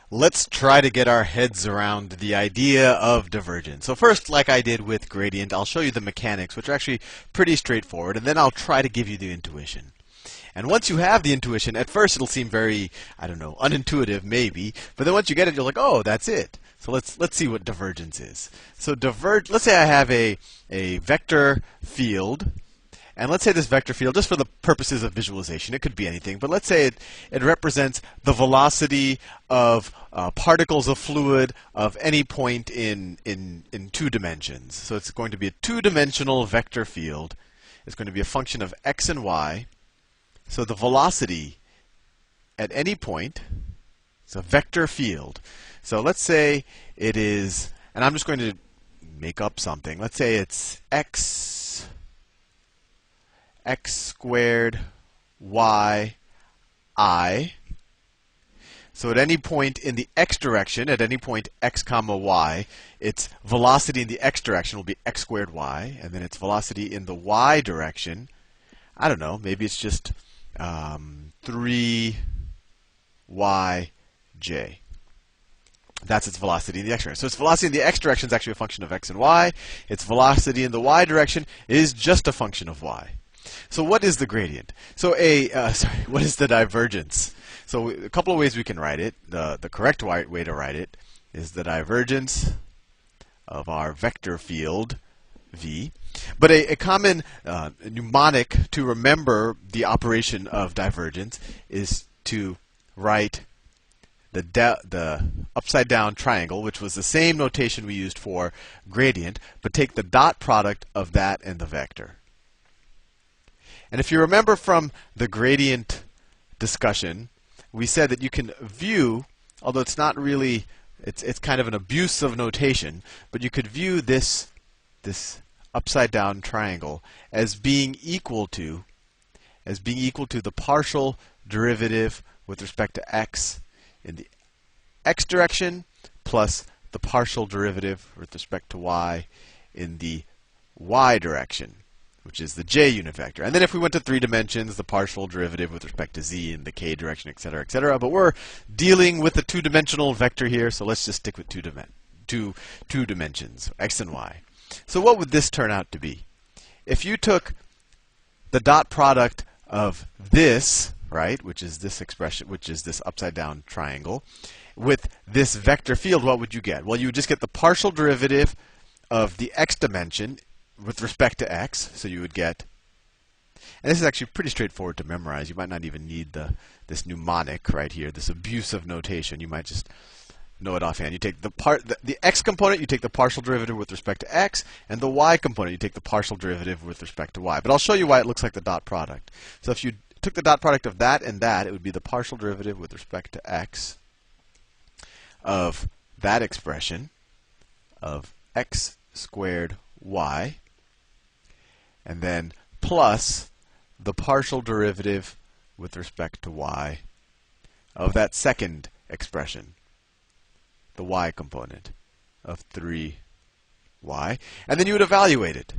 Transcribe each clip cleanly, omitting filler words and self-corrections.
Let's try to get our heads around the idea of divergence. So first, like I did with gradient, I'll show you the mechanics, which are actually pretty straightforward, and then I'll try to give you the intuition. And once you have the intuition, at first it'll seem very, I don't know, unintuitive maybe, but then once you get it, you're like, oh, that's it. So let's see what divergence is. So let's say I have a vector field. And let's say this vector field, just for the purposes of visualization, it could be anything, but let's say it represents the velocity of particles of fluid of any point in 2 dimensions. So it's going to be a 2-dimensional vector field. It's going to be a function of x and y. So the velocity at any point, it's a vector field. So let's say it is, and I'm just going to make up something. Let's say it's x squared y I. So at any point in the x direction, at any point x comma y, its velocity in the x direction will be x squared y, and then its velocity in the y direction, I don't know, maybe it's just 3yj. That's its velocity in the x direction. So its velocity in the x direction is actually a function of x and y. Its velocity in the y direction is just a function of y. So what is the gradient? So what is the divergence? So a couple of ways we can write it. The correct way to write it is the divergence of our vector field v. But a common mnemonic to remember the operation of divergence is to write the upside down triangle, which was the same notation we used for gradient, but take the dot product of that and the vector. And if you remember from the gradient discussion, we said that you can view, although it's not really, it's kind of an abuse of notation, but you could view this upside down triangle as being equal to the partial derivative with respect to x in the x direction plus the partial derivative with respect to y in the y direction, which is the j unit vector. And then if we went to 3 dimensions, the partial derivative with respect to z in the k direction, etc., etc. But we're dealing with a 2-dimensional vector here, so let's just stick with two dimensions, x and y. So what would this turn out to be? If you took the dot product of this, right, which is this expression, which is this upside down triangle, with this vector field, what would you get? Well, you would just get the partial derivative of the x dimension with respect to x, so you would get, and this is actually pretty straightforward to memorize. You might not even need this mnemonic right here, this abuse of notation. You might just know it offhand. You take the x component, you take the partial derivative with respect to x, and the y component, you take the partial derivative with respect to y. But I'll show you why it looks like the dot product. So if you took the dot product of that and that, it would be the partial derivative with respect to x of that expression of x squared y, and then plus the partial derivative with respect to y of that second expression, the y component of 3y. And then you would evaluate it.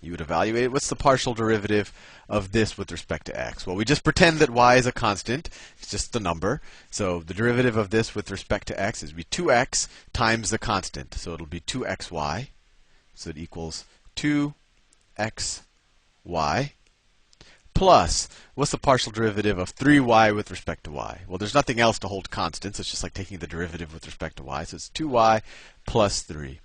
You would evaluate what's the partial derivative of this with respect to x. Well, we just pretend that y is a constant. It's just the number. So the derivative of this with respect to x is be 2x times the constant. So it'll be 2xy. So it equals 2xy plus, what's the partial derivative of 3y with respect to y? Well, there's nothing else to hold constant, so it's just like taking the derivative with respect to y. So it's 2y plus 3.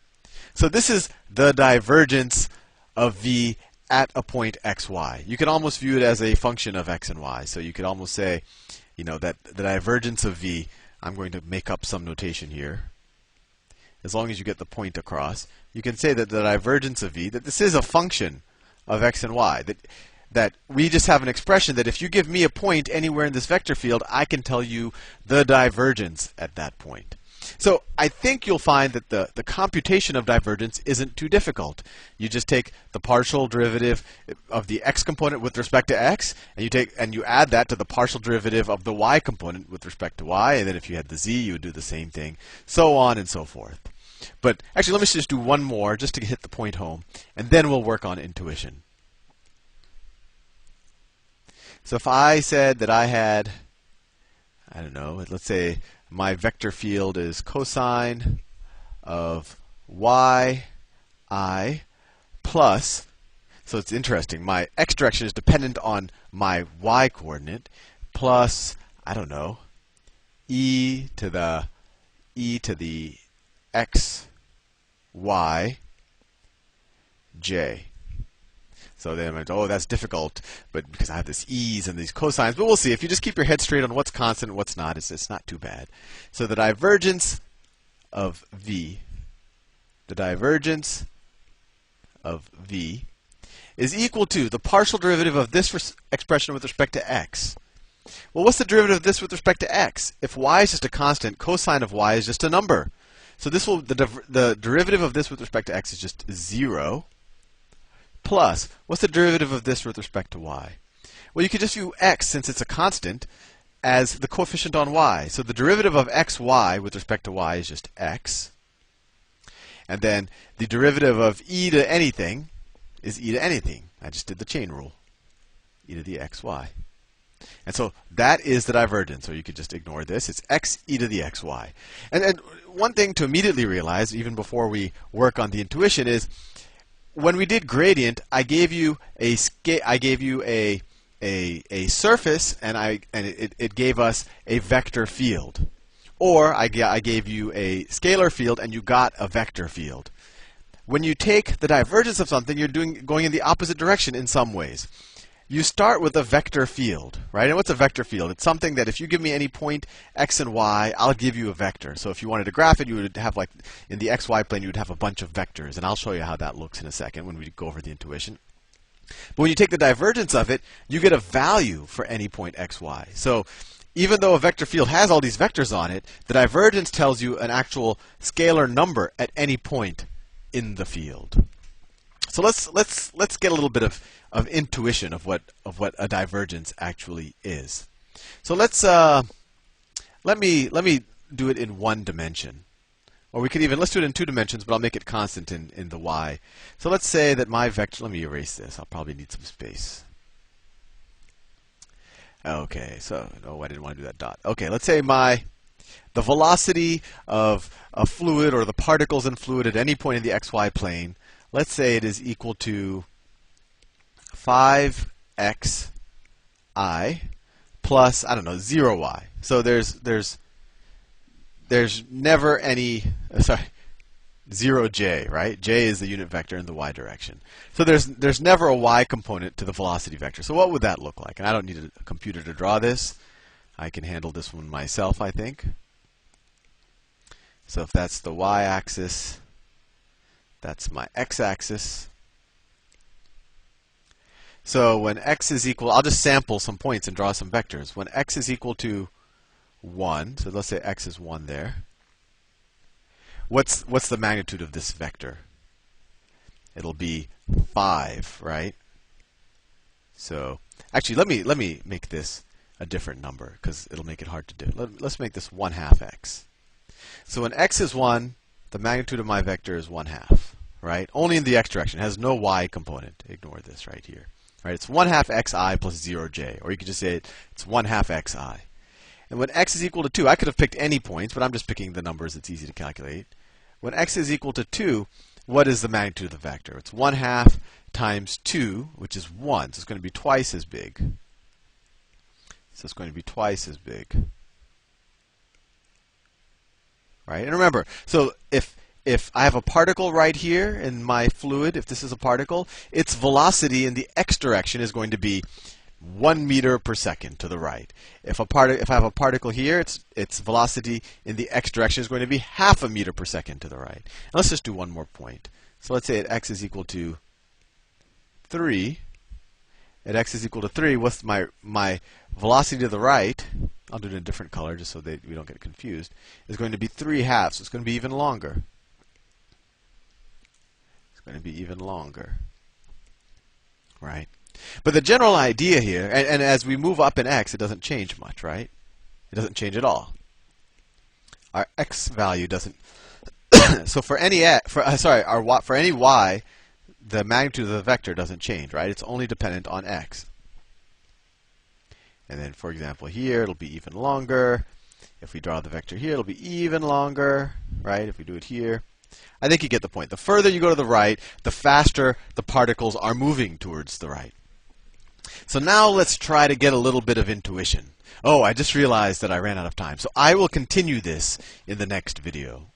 So this is the divergence of v at a point xy. You can almost view it as a function of x and y. So you could almost say, that the divergence of v, I'm going to make up some notation here. As long as you get the point across, you can say that the divergence of v, that this is a function of x and y. That we just have an expression that if you give me a point anywhere in this vector field, I can tell you the divergence at that point. So I think you'll find that the computation of divergence isn't too difficult. You just take the partial derivative of the x component with respect to x, and you add that to the partial derivative of the y component with respect to y, and then if you had the z, you would do the same thing, so on and so forth. But actually, let me just do one more just to hit the point home, and then we'll work on intuition. So if I said that I had, I don't know, let's say my vector field is cosine of y I plus, so it's interesting, my x direction is dependent on my y coordinate, plus, I don't know, e to the x y j. So then I'm like, oh, that's difficult, but because I have this e's and these cosines. But we'll see. If you just keep your head straight on what's constant and what's not, it's not too bad. So the divergence of v, is equal to the partial derivative of this expression with respect to x. Well, what's the derivative of this with respect to x? If y is just a constant, cosine of y is just a number. So this will the derivative of this with respect to x is just 0. Plus, what's the derivative of this with respect to y? Well, you could just view x, since it's a constant, as the coefficient on y. So the derivative of xy with respect to y is just x. And then the derivative of e to anything is e to anything. I just did the chain rule. E to the xy. And so that is the divergence. So you could just ignore this. It's x e to the xy. And one thing to immediately realize, even before we work on the intuition, is when we did gradient, I gave you a surface, and it gave us a vector field, or I gave you a scalar field, and you got a vector field. When you take the divergence of something, you're going in the opposite direction in some ways. You start with a vector field, right? And what's a vector field? It's something that if you give me any point x and y, I'll give you a vector. So if you wanted to graph it, you would have, like, in the xy plane, you would have a bunch of vectors. And I'll show you how that looks in a second when we go over the intuition. But when you take the divergence of it, you get a value for any point xy. So even though a vector field has all these vectors on it, the divergence tells you an actual scalar number at any point in the field. So let's get a little bit of intuition of what a divergence actually is. So let me do it in one dimension, or we could let's do it in 2 dimensions, but I'll make it constant in the y. So let's say that my vector. Let me erase this. I'll probably need some space. Okay, so no, I didn't want to do that dot. Okay, let's say the velocity of a fluid, or the particles in fluid at any point in the xy plane, let's say it is equal to 5xi plus, I don't know, 0y. So there's never any, 0j, right? J is the unit vector in the y direction. So there's never a y component to the velocity vector. So what would that look like? And I don't need a computer to draw this. I can handle this one myself, I think. So if that's the y-axis, that's my x-axis. So when x is equal, I'll just sample some points and draw some vectors. When x is equal to 1, so let's say x is 1 there. What's the magnitude of this vector? It'll be 5, right? So actually, let me make this a different number, because it'll make it hard to do. Let's make this 1/2 x. So when x is 1, the magnitude of my vector is 1/2, right? Only in the x direction. It has no y component. Ignore this right here. Right? It's 1/2 xi plus 0j, or you could just say it's 1/2 xi. And when x is equal to 2, I could have picked any points, but I'm just picking the numbers. It's easy to calculate. When x is equal to 2, what is the magnitude of the vector? It's 1/2 times 2, which is 1. So it's going to be twice as big. So it's going to be twice as big. Right? And remember, so if I have a particle right here in my fluid, if this is a particle, its velocity in the x direction is going to be 1 meter per second to the right. If I have a particle here, its velocity in the x direction is going to be 0.5 meter per second to the right. And let's just do one more point. So let's say at x is equal to 3. At x is equal to 3, what's my velocity to the right? I'll do it in a different color just so that we don't get confused. Is going to be 3/2. So it's going to be even longer. It's going to be even longer. Right? But the general idea here, and as we move up in x, it doesn't change much, right? It doesn't change at all. Our x value doesn't. So for any for any y, the magnitude of the vector doesn't change, right? It's only dependent on x. And then, for example, here it'll be even longer. If we draw the vector here, it'll be even longer, right? If we do it here. I think you get the point. The further you go to the right, the faster the particles are moving towards the right. So now let's try to get a little bit of intuition. Oh, I just realized that I ran out of time. So I will continue this in the next video.